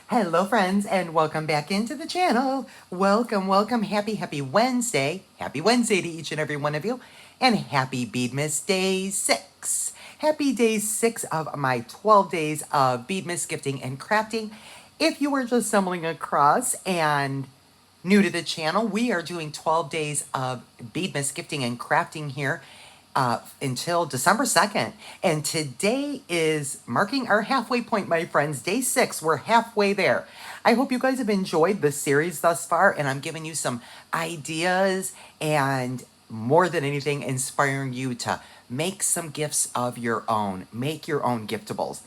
Hello friends and welcome back into the channel. Welcome. Happy Wednesday. Happy Wednesday to each and every one of you. And happy BEADMAS Day 6. Happy Day 6 of my 12 days of BEADMAS gifting and crafting. If you are just stumbling across and new to the channel, we are doing 12 days of beadmas gifting and crafting here until December 2nd. And today is marking our halfway point, my friends. Day 6, we're halfway there. I hope you guys have enjoyed the series thus far, and I'm giving you some ideas and more than anything, inspiring you to make some gifts of your own. Make your own giftables.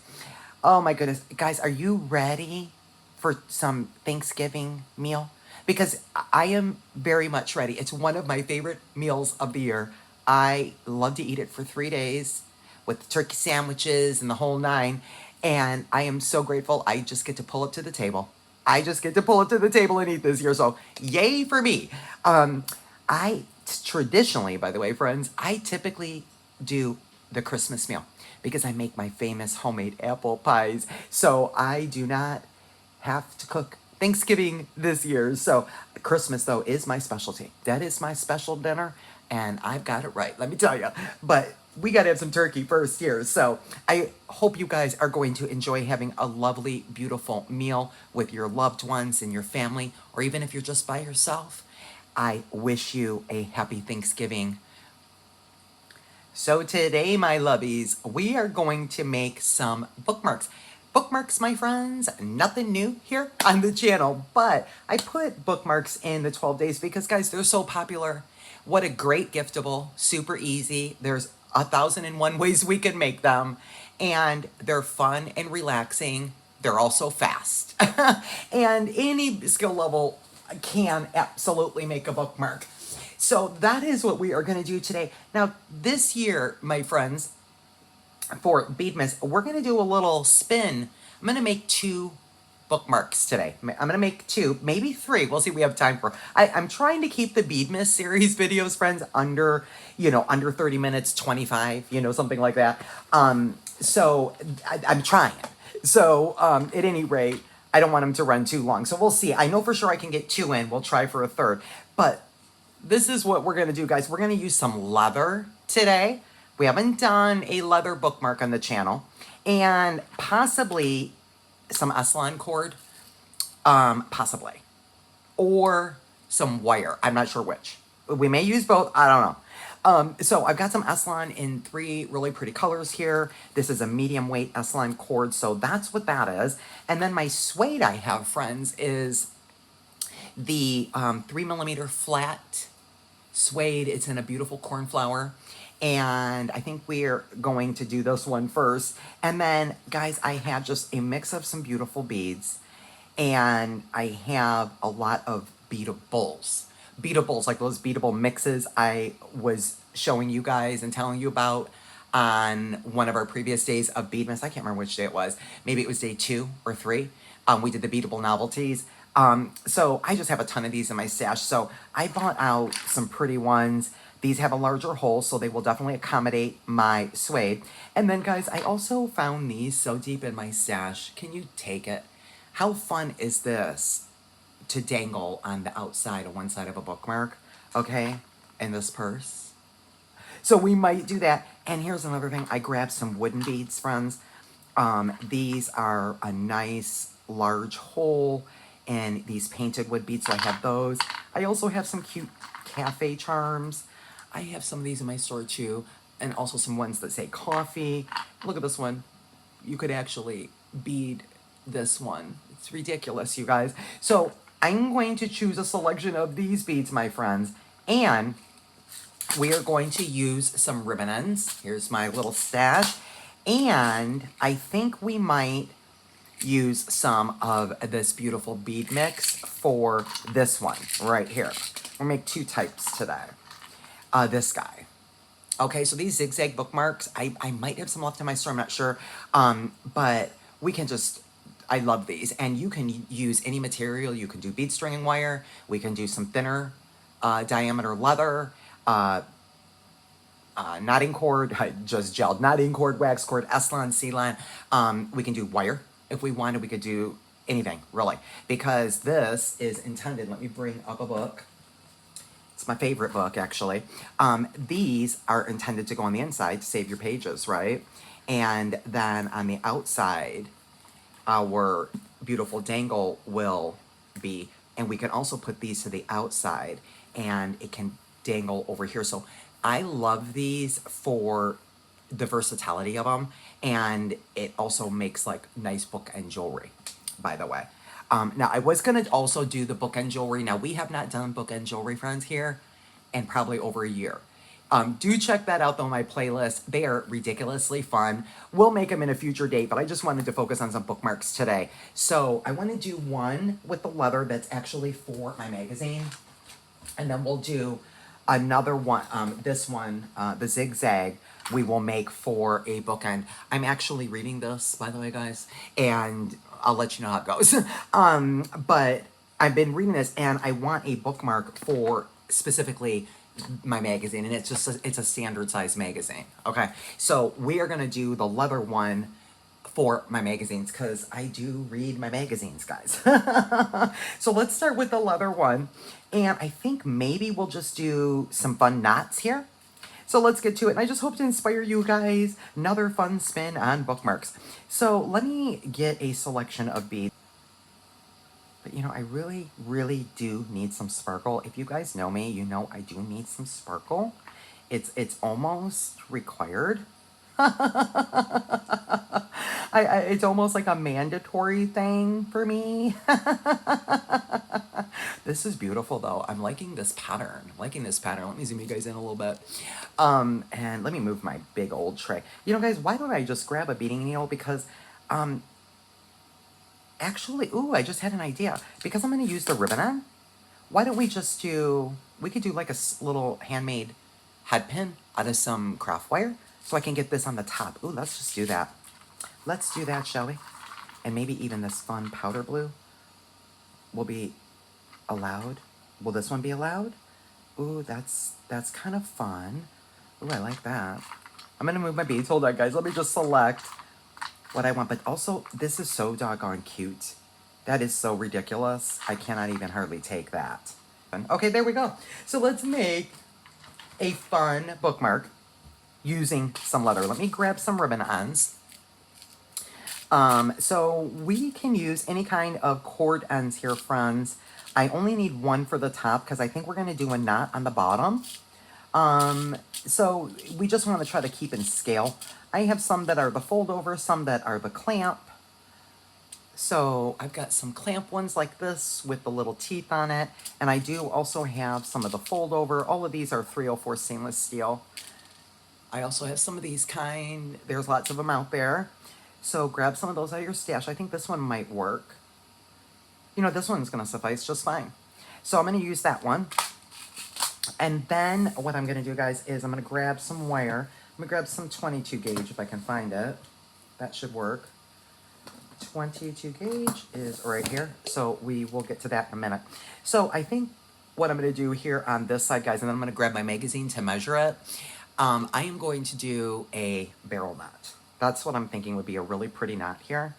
Oh my goodness. Guys, are you ready for some Thanksgiving meal? Because I am very much ready. It's one of my favorite meals of the year. I love to eat it for 3 days with turkey sandwiches and the whole nine. And I am so grateful I just get to pull it to the table. I just get to pull it to the table and eat this year. So yay for me. I traditionally, by the way, friends, I typically do the Christmas meal because I make my famous homemade apple pies. So I do not have to cook Thanksgiving this year. So Christmas, though, is my specialty. That is my special dinner, and I've got it right, let me tell you. But we got to have some turkey first here. So I hope you guys are going to enjoy having a lovely, beautiful meal with your loved ones and your family, or even if you're just by yourself. I wish you a happy Thanksgiving. So today, my lovies, we are going to make some bookmarks. Bookmarks, my friends, nothing new here on the channel, but I put bookmarks in the 12 days because, guys, they're so popular. What a great giftable, super easy. There's 1,001 ways we can make them, and they're fun and relaxing. They're also fast, and any skill level can absolutely make a bookmark. So that is what we are going to do today. Now, this year, my friends, for BEADMAS, we're going to do a little spin. I'm going to make 2 bookmarks today. I'm going to make 2, maybe 3. We'll see what we have time for. I'm trying to keep the BEADMAS series videos, friends, under 30 minutes, 25, something like that. So I'm trying. So at any rate, I don't want them to run too long. So we'll see. I know for sure I can get 2 in. We'll try for a third. But this is what we're going to do, guys. We're going to use some leather today. We haven't done a leather bookmark on the channel. And possibly some Eslan cord. Possibly. Or some wire. I'm not sure which. We may use both. I don't know. So I've got some Eslan in 3 really pretty colors here. This is a medium weight Eslan cord. So that's what that is. And then my suede I have, friends, is the 3mm flat suede. It's in a beautiful cornflower, and I think we're going to do this one first. And then, guys, I have just a mix of some beautiful beads, and I have a lot of beadables, like those beadable mixes I was showing you guys and telling you about on one of our previous days of BEADMAS. I can't remember which day it was. Maybe it was day 2 or 3. We did the beadable novelties. So I just have a ton of these in my stash. So I bought out some pretty ones. These have a larger hole, so they will definitely accommodate my suede. And then, guys, I also found these so deep in my stash. Can you take it? How fun is this to dangle on the outside of one side of a bookmark, okay, in this purse? So we might do that. And here's another thing. I grabbed some wooden beads, friends. These are a nice large hole and these painted wood beads, so I have those. I also have some cute cafe charms. I have some of these in my store too, and also some ones that say coffee. Look at this one. You could actually bead this one. It's ridiculous, you guys. So I'm going to choose a selection of these beads, my friends, and we are going to use some ribbon ends. Here's my little stash, and I think we might use some of this beautiful bead mix for this one right here. We'll make 2 types today. This guy. Okay, so these zigzag bookmarks, I might have some left in my store, I'm not sure. But we can just, I love these. And you can use any material. You can do bead string and wire. We can do some thinner diameter leather. Knotting cord, just gelled knotting cord, wax cord, Eslan, Ceylon. We can do wire if we wanted. We could do anything, really. Because this is intended, let me bring up a book. It's my favorite book, actually. These are intended to go on the inside to save your pages, right? And then on the outside, our beautiful dangle will be, and we can also put these to the outside and it can dangle over here. So I love these for the versatility of them, and it also makes like nice bookend jewelry, by the way. Now I was gonna also do the bookend jewelry. Now we have not done bookend jewelry, friends, here in probably over a year. Do check that out though, my playlist. They are ridiculously fun. We'll make them in a future date, but I just wanted to focus on some bookmarks today. So I want to do one with the leather that's actually for my magazine. And then we'll do another one, this one, the zigzag, we will make for a bookend. I'm actually reading this, by the way, guys, and I'll let you know how it goes. But I've been reading this and I want a bookmark for specifically my magazine, and it's just it's a standard size magazine. Okay, so we are gonna do the leather one for my magazines because I do read my magazines, guys. So let's start with the leather one, and I think maybe we'll just do some fun knots here. So let's get to it, and I just hope to inspire you guys. Another fun spin on bookmarks. So let me get a selection of beads. But you know, I really, really do need some sparkle. If you guys know me, you know I do need some sparkle. It's almost required. It's almost like a mandatory thing for me. This is beautiful though. I'm liking this pattern. I'm liking this pattern. Let me zoom you guys in a little bit. And let me move my big old tray. You know, guys, why don't I just grab a beading needle? Because actually, ooh, I just had an idea. Because I'm going to use the ribbon on, why don't we just do, we could do like a little handmade head pin out of some craft wire so I can get this on the top. Ooh, let's just do that. Let's do that, shall we? And maybe even this fun powder blue will be allowed. Will this one be allowed? Ooh, that's kind of fun. Ooh, I like that. I'm going to move my beads. Hold on, guys. Let me just select what I want, but also this is so doggone cute. That is so ridiculous. I cannot even hardly take that. Okay, there we go. So let's make a fun bookmark using some leather. Let me grab some ribbon ends. So we can use any kind of cord ends here, friends. I only need one for the top because I think we're gonna do a knot on the bottom. So we just want to try to keep in scale. I have some that are the fold over, some that are the clamp. So I've got some clamp ones like this with the little teeth on it. And I do also have some of the fold over. All of these are 304 stainless steel. I also have some of these kind. There's lots of them out there. So grab some of those out of your stash. I think this one might work. You know, this one's going to suffice just fine. So I'm going to use that one. And then what I'm going to do, guys, is I'm going to grab some wire. I'm going to grab some 22 gauge if I can find it. That should work. 22 gauge is right here. So we will get to that in a minute. So I think what I'm going to do here on this side, guys, and then I'm going to grab my magazine to measure it. I am going to do a barrel knot. That's what I'm thinking would be a really pretty knot here.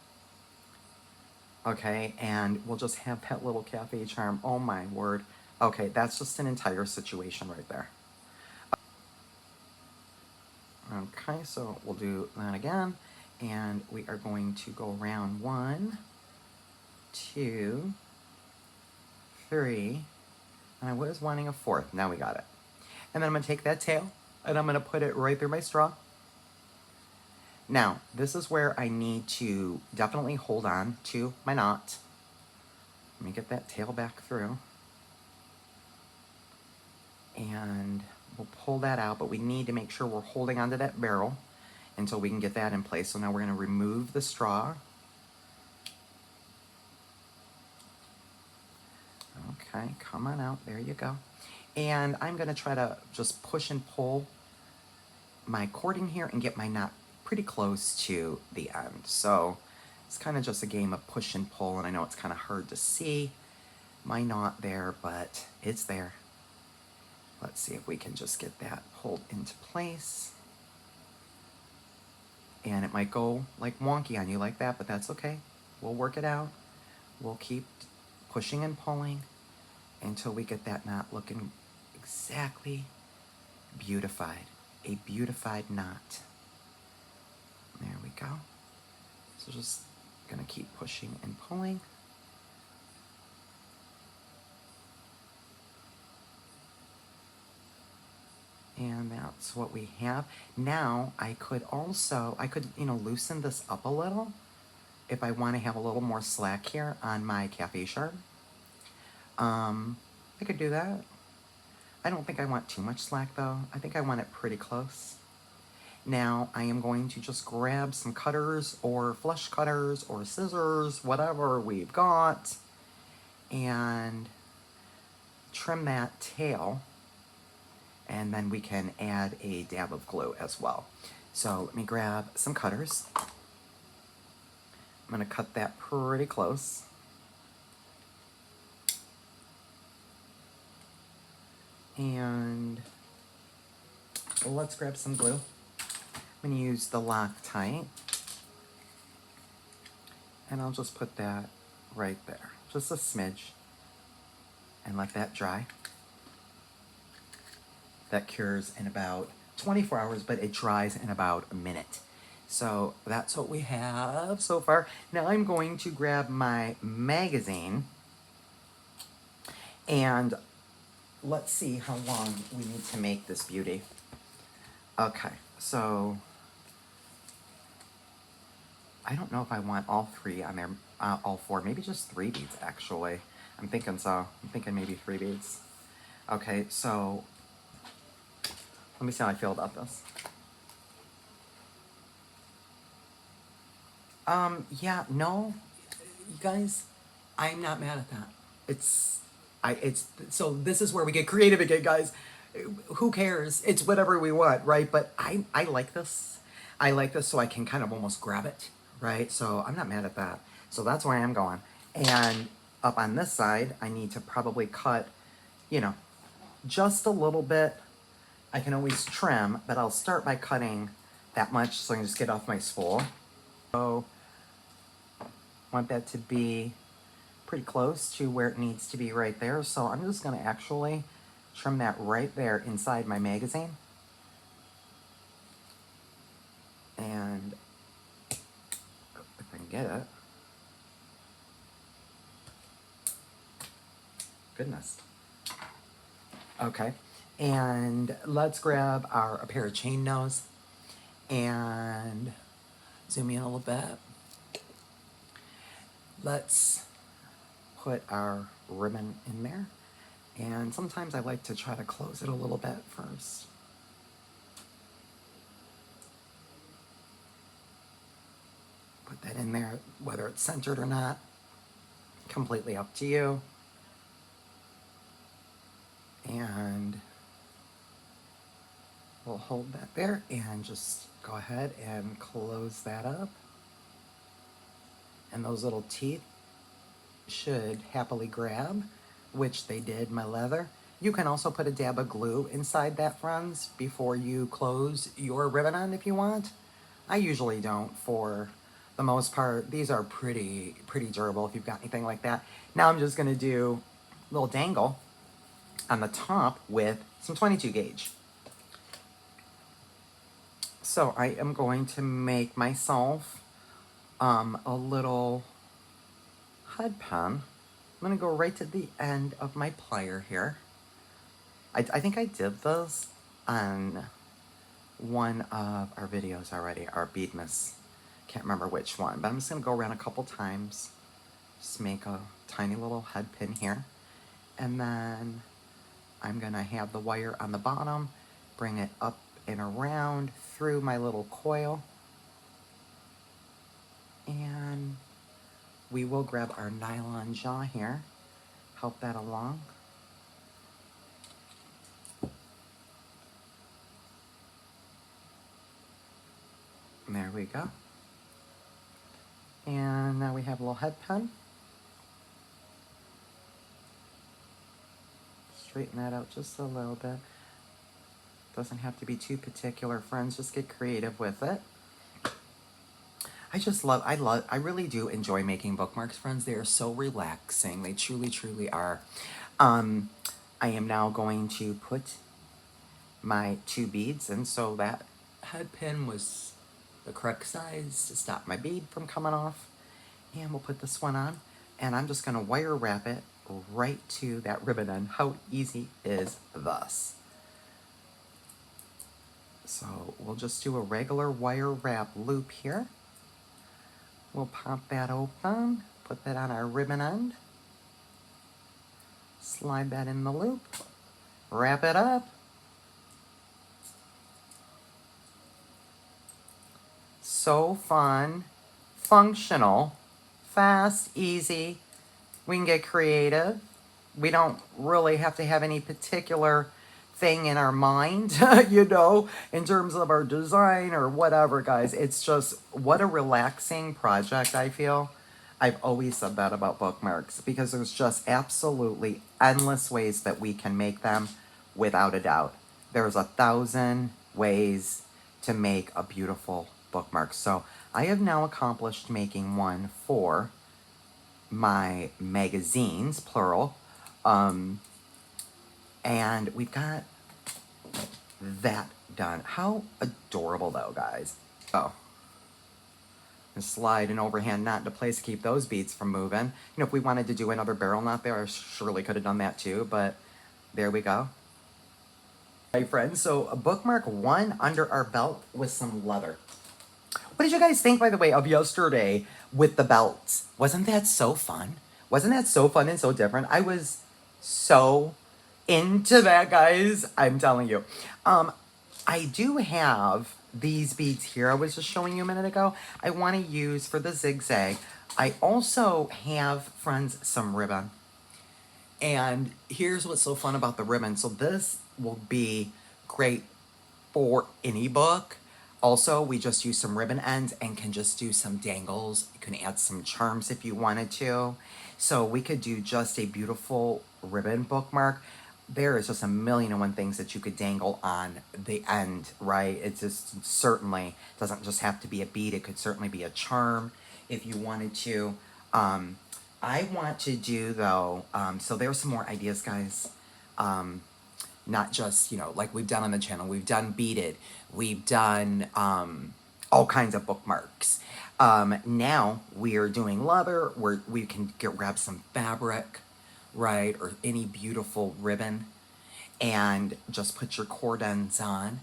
Okay, and we'll just have that little cafe charm. Oh my word. Okay, that's just an entire situation right there. Okay, so we'll do that again. And we are going to go around 1, 2, 3. And I was wanting a 4th. Now we got it. And then I'm going to take that tail and I'm going to put it right through my straw. Now, this is where I need to definitely hold on to my knot. Let me get that tail back through. And we'll pull that out, but we need to make sure we're holding onto that barrel until we can get that in place. So now we're going to remove the straw. Okay, come on out. There you go. And I'm going to try to just push and pull my cording here and get my knot pretty close to the end. So it's kind of just a game of push and pull, and I know it's kind of hard to see my knot there, but it's there. Let's see if we can just get that pulled into place. And it might go like wonky on you like that, but that's okay. We'll work it out. we'll keep pushing and pulling until we get that knot looking exactly beautified. A beautified knot. There we go. So just gonna keep pushing and pulling. And that's what we have. Now I could, loosen this up a little if I want to have a little more slack here on my cafe sharp. I could do that. I don't think I want too much slack though. I think I want it pretty close. Now I am going to just grab some cutters or flush cutters or scissors, whatever we've got, and trim that tail, and then we can add a dab of glue as well. So let me grab some cutters. I'm gonna cut that pretty close. And let's grab some glue. I'm gonna use the Loctite, and I'll just put that right there, just a smidge, and let that dry. That cures in about 24 hours, but it dries in about a minute. So that's what we have so far. Now I'm going to grab my magazine, and let's see how long we need to make this beauty. Okay, so I don't know if I want all three on there, all four, maybe just 3 beads actually. I'm thinking so. I'm thinking maybe 3 beads. Okay, so let me see how I feel about this. Yeah, no, you guys, I'm not mad at that. So this is where we get creative again, guys. Who cares? It's whatever we want, right? But I like this. I like this so I can kind of almost grab it, right? So I'm not mad at that. So that's where I am going. And up on this side, I need to probably cut, just a little bit. I can always trim, but I'll start by cutting that much so I can just get off my spool. So I want that to be pretty close to where it needs to be right there. So I'm just gonna actually trim that right there inside my magazine. And if I can get it. Goodness. Okay. And let's grab a pair of chain nose and zoom in a little bit. Let's put our ribbon in there. And sometimes I like to try to close it a little bit first. Put that in there, whether it's centered or not, completely up to you. And we'll hold that there and just go ahead and close that up. And those little teeth should happily grab, which they did, my leather. You can also put a dab of glue inside that, friends, before you close your ribbon on if you want. I usually don't for the most part. These are pretty durable if you've got anything like that. Now I'm just gonna do a little dangle on the top with some 22 gauge. So I am going to make myself a little head pen. I'm gonna go right to the end of my plier here. I think I did this on one of our videos already, our BEADMAS. Can't remember which one, but I'm just gonna go around a couple times. Just make a tiny little head pin here. And then I'm gonna have the wire on the bottom, bring it up and around through my little coil. And we will grab our nylon jaw here, help that along. And there we go. And now we have a little head pen. Straighten that out just a little bit. Doesn't have to be too particular, friends, just get creative with it. I really do enjoy making bookmarks, friends. They are so relaxing. They truly, truly are. Um, I am now going to put my 2 beads, and so that head pin was the correct size to stop my bead from coming off. And we'll put this one on, and I'm just gonna wire wrap it right to that ribbon end. How easy is this? So we'll just do a regular wire wrap loop here. We'll pop that open, put that on our ribbon end, slide that in the loop, wrap it up. So fun, functional, fast, easy. We can get creative. We don't really have to have any particular thing in our mind, you know, in terms of our design or whatever, guys. It's just what a relaxing project, I feel. I've always said that about bookmarks because there's just absolutely endless ways that we can make them without a doubt. There's 1,000 ways to make a beautiful bookmark. So I have now accomplished making one for my magazines, plural. And we've got that done. How adorable though, guys. Oh. And slide an overhand knot into place to keep those beads from moving. You know, if we wanted to do another barrel knot there, I surely could have done that too, but there we go. Hey friends, so a bookmark 1 under our belt with some leather. What did you guys think, by the way, of yesterday with the belts? Wasn't that so fun? Wasn't that so fun and so different? I was so into that, guys. I'm telling you. I do have these beads here I was just showing you a minute ago. I want to use for the zigzag. I also have, friends, some ribbon. And here's what's so fun about the ribbon. So this will be great for any book. Also, we just use some ribbon ends and can just do some dangles. You can add some charms if you wanted to. So we could do just a beautiful ribbon bookmark. There is just 1,000,001 things that you could dangle on the end, right? It just certainly doesn't just have to be a bead. It could certainly be a charm if you wanted to. I want to do, though, so there's some more ideas, guys. Not just, you know, like we've done on the channel. We've done beaded. We've done all kinds of bookmarks. Now we are doing leather where we can grab some fabric, right, or any beautiful ribbon, and just put your cord ends on,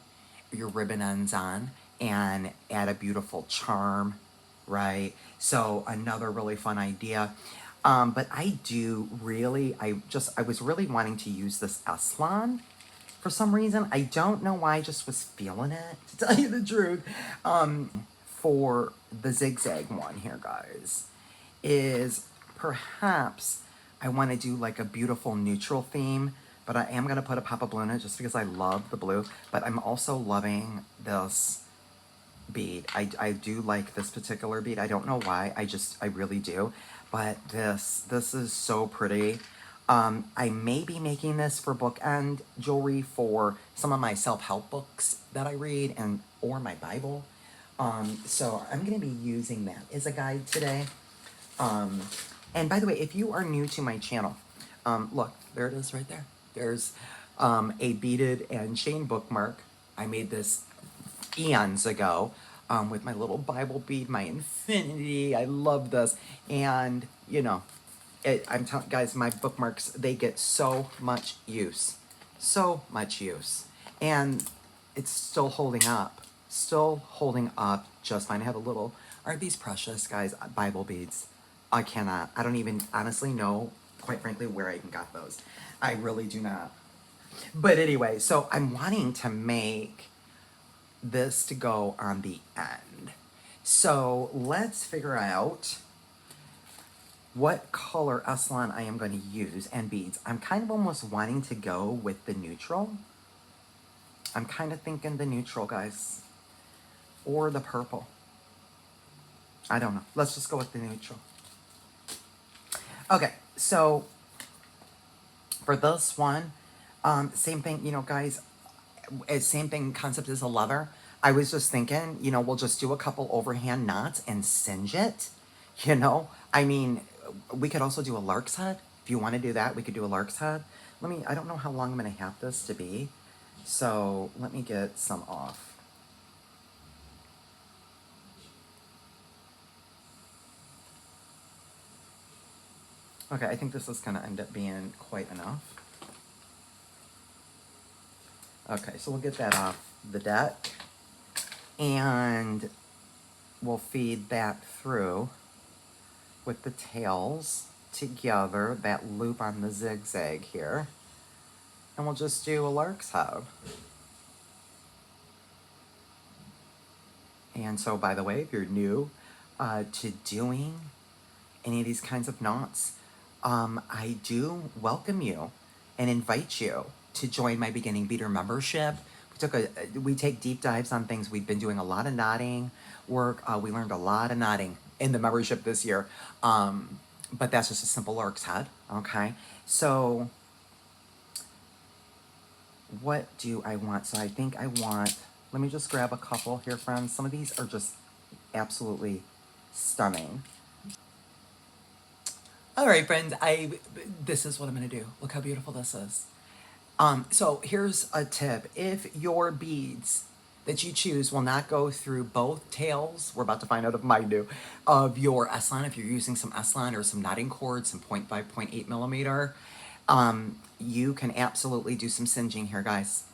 your ribbon ends on, and add a beautiful charm, right? So another really fun idea. But I was really wanting to use this Eslon for some reason. I don't know why, I just was feeling it, to tell you the truth. For the zigzag one here, guys, is perhaps I want to do like a beautiful neutral theme, but I am going to put a pop of blue in it just because I love the blue, but I'm also loving this bead. I do like this particular bead. I don't know why, I really do, but this is so pretty. I may be making this for bookend jewelry for some of my self-help books that I read or my Bible. So I'm going to be using that as a guide today. And by the way, if you are new to my channel, look, there it is right there. There's a beaded and chain bookmark. I made this eons ago with my little Bible bead, my infinity. I love this. And, you know, I'm telling guys, my bookmarks, they get so much use. So much use. And it's still holding up. Still holding up just fine. I have a little, aren't these precious, guys? Bible beads. I don't even honestly know, quite frankly, where I even got those. I really do not. But anyway, so I'm wanting to make this to go on the end. So let's figure out what color Eslon I am going to use and beads. I'm kind of almost wanting to go with the neutral. I'm kind of thinking the neutral, guys. Or the purple. I don't know. Let's just go with the neutral. Okay, so for this one, same thing, you know, guys, same thing concept as a leather. I was just thinking, we'll just do a couple overhand knots and singe it. I mean, we could also do a lark's head. If you want to do that, we could do a lark's head. I don't know how long I'm going to have this to be. So let me get some off. Okay, I think this is going to end up being quite enough. Okay, so we'll get that off the deck. And we'll feed that through with the tails together, that loop on the zigzag here. And we'll just do a lark's head. And so, by the way, if you're new to doing any of these kinds of knots, I do welcome you and invite you to join my beginning beater membership. We take deep dives on things. We've been doing a lot of knotting work. We learned a lot of knotting in the membership this year. But that's just a simple lark's head, okay? So what do I want? So I think I want, let me just grab a couple here, friends. Some of these are just absolutely stunning. All right, friends, this is what I'm gonna do. Look how beautiful this is. So here's a tip. If your beads that you choose will not go through both tails, we're about to find out if mine do, of your S-line, if you're using some S-line or some knotting cord, some 0.5, 0.8 millimeter, you can absolutely do some singeing here, guys.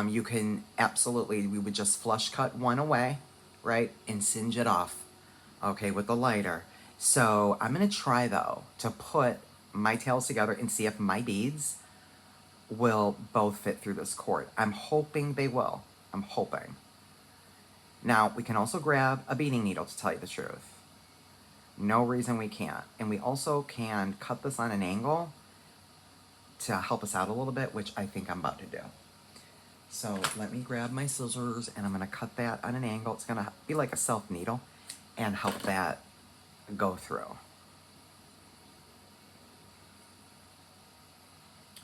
You can absolutely, we would just flush cut one away, right, and singe it off, okay, with the lighter. So I'm gonna try, though, to put my tails together and see if my beads will both fit through this cord. I'm hoping they will. I'm hoping. Now, we can also grab a beading needle, to tell you the truth. No reason we can't. And we also can cut this on an angle to help us out a little bit, which I think I'm about to do. So let me grab my scissors, and I'm going to cut that on an angle. It's going to be like a self needle and help that go through.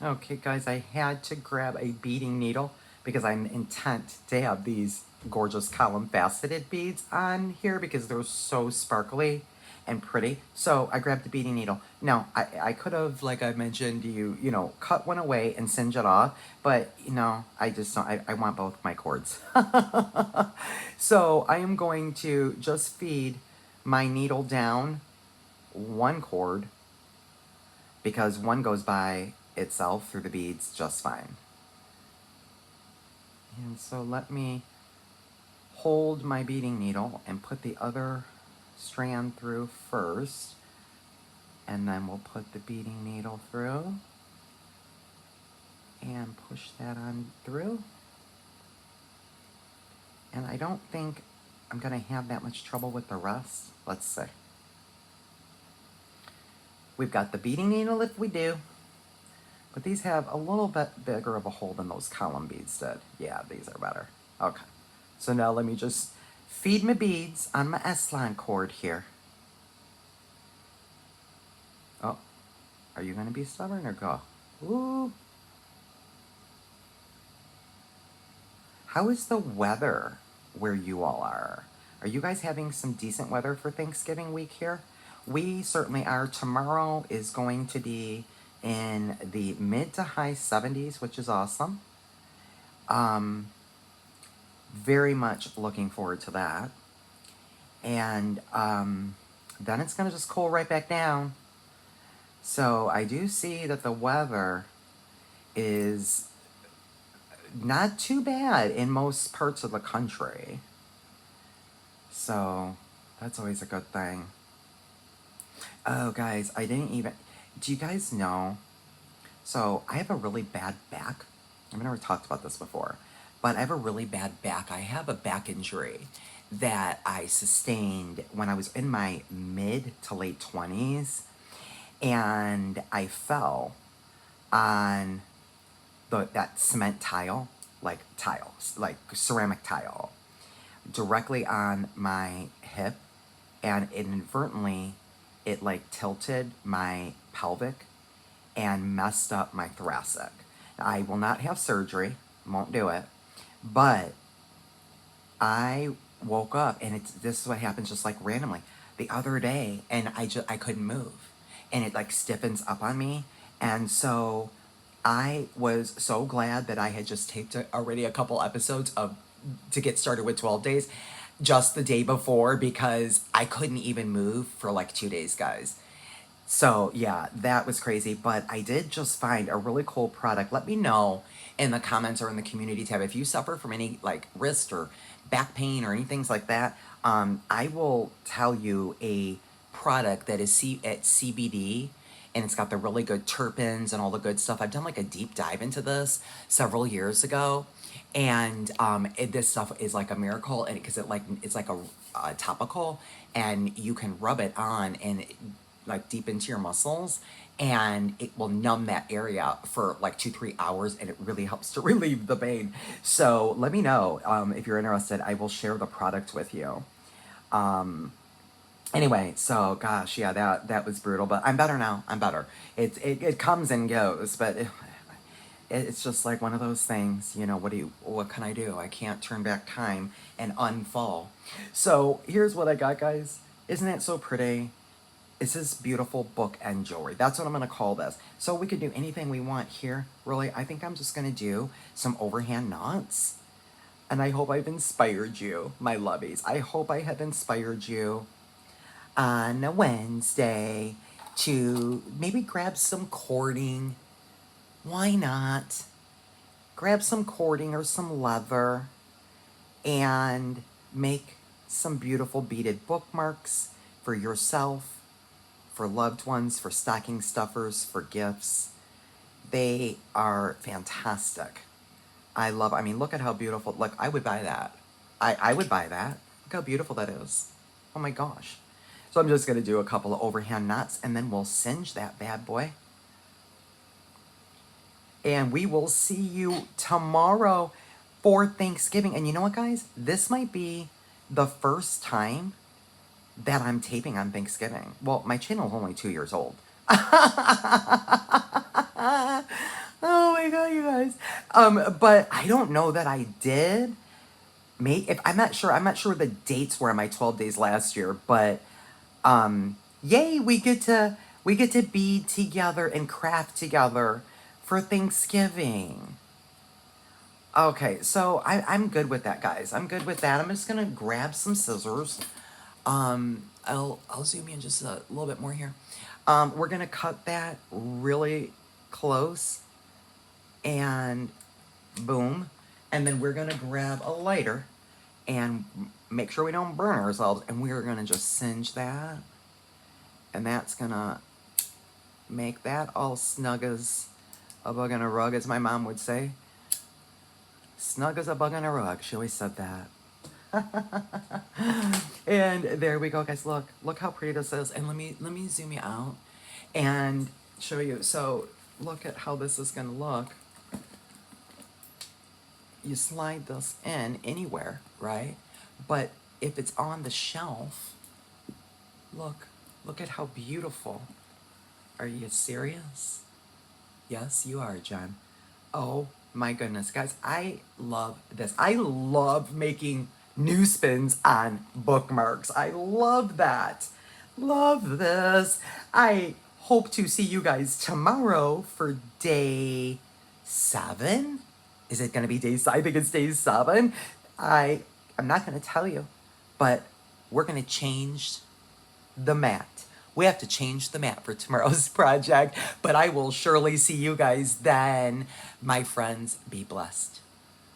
Okay, guys, I had to grab a beading needle because I'm intent to have these gorgeous column faceted beads on here because they're so sparkly and pretty. So I grabbed the beading needle. Now, I could have, like I mentioned, cut one away and singe it off, but, I just don't, I want both my cords. So I am going to just feed my needle down one cord because one goes by itself through the beads just fine. And so let me hold my beading needle and put the other strand through first, and then we'll put the beading needle through and push that on through. And I don't think I'm gonna have that much trouble with the rest. Let's see. We've got the beading needle if we do, but these have a little bit bigger of a hole than those column beads did. Yeah, these are better. Okay, so now let me just feed my beads on my S-line cord here. Oh, are you gonna be stubborn or go? Ooh. How is the weather where you all are? Are you guys having some decent weather for Thanksgiving week here? We certainly are. Tomorrow is going to be in the mid to high 70s, which is awesome. Very much looking forward to that. And then it's going to just cool right back down. So I do see that the weather is not too bad in most parts of the country. So that's always a good thing. Oh, guys, do you guys know? So I have a really bad back. I've never talked about this before, but I have a really bad back. I have a back injury that I sustained when I was in my mid to late 20s, and I fell on that cement tile, like ceramic tile, directly on my hip, and inadvertently it tilted my pelvic and messed up my thoracic. I will not have surgery, won't do it, but I woke up and this is what happens just like randomly the other day, and I couldn't move, and it like stiffens up on me, and so I was so glad that I had just taped already a couple episodes of to get started with 12 days just the day before, because I couldn't even move for like 2 days, guys. So yeah, that was crazy. But I did just find a really cool product. Let me know in the comments or in the community tab if you suffer from any like wrist or back pain or anything like that. I will tell you a product that is at CBD, and it's got the really good terpenes and all the good stuff. I've done like a deep dive into this several years ago, and this stuff is like a miracle, and because it's like a topical, and you can rub it on and like deep into your muscles, and it will numb that area for like 2-3 hours, and it really helps to relieve the pain. So let me know if you're interested. I will share the product with you. Anyway, so gosh, yeah, that was brutal, but I'm better now. I'm better. It comes and goes, but it's just like one of those things, you know. What can I do? I can't turn back time and unfall. So here's what I got, guys. Isn't it so pretty? It's this beautiful book and jewelry. That's what I'm gonna call this. So we could do anything we want here. Really, I think I'm just gonna do some overhand knots. And I hope I've inspired you, my lovies. I hope I have inspired you on a Wednesday to maybe grab some cording. Why not? Grab some cording or some leather and make some beautiful beaded bookmarks for yourself, for loved ones, for stocking stuffers, for gifts. They are fantastic. I mean, look at how beautiful. Look, I would buy that. I would buy that. Look how beautiful that is. Oh my gosh. So I'm just going to do a couple of overhand knots, and then we'll singe that bad boy. And we will see you tomorrow for Thanksgiving. And you know what, guys? This might be the first time that I'm taping on Thanksgiving. Well, my channel is only 2 years old. Oh my god, you guys. But I don't know that I did. If I'm not sure the dates were on my 12 days last year, but yay, we get to be together and craft together for Thanksgiving. Okay, so I'm good with that, guys. I'm good with that. I'm just gonna grab some scissors. I'll zoom in just a little bit more here. We're gonna cut that really close, and boom, and then we're gonna grab a lighter and make sure we don't burn ourselves, and we're gonna just singe that, and that's gonna make that all snug as a bug on a rug, as my mom would say. Snug as a bug on a rug. She always said that. And there we go, guys. Look how pretty this is. And let me zoom you out and show you. So look at how this is gonna look. You slide this in anywhere, right? But if it's on the shelf, look at how beautiful. Are you serious? Yes, you are, Jen. Oh my goodness, guys, I love this. I love making new spins on bookmarks. I love that. Love this. I hope to see you guys tomorrow for day 7. Is it going to be day 7? I think it's day 7. I'm not going to tell you, but we're going to change the mat. We have to change the mat for tomorrow's project, but I will surely see you guys then. My friends, be blessed.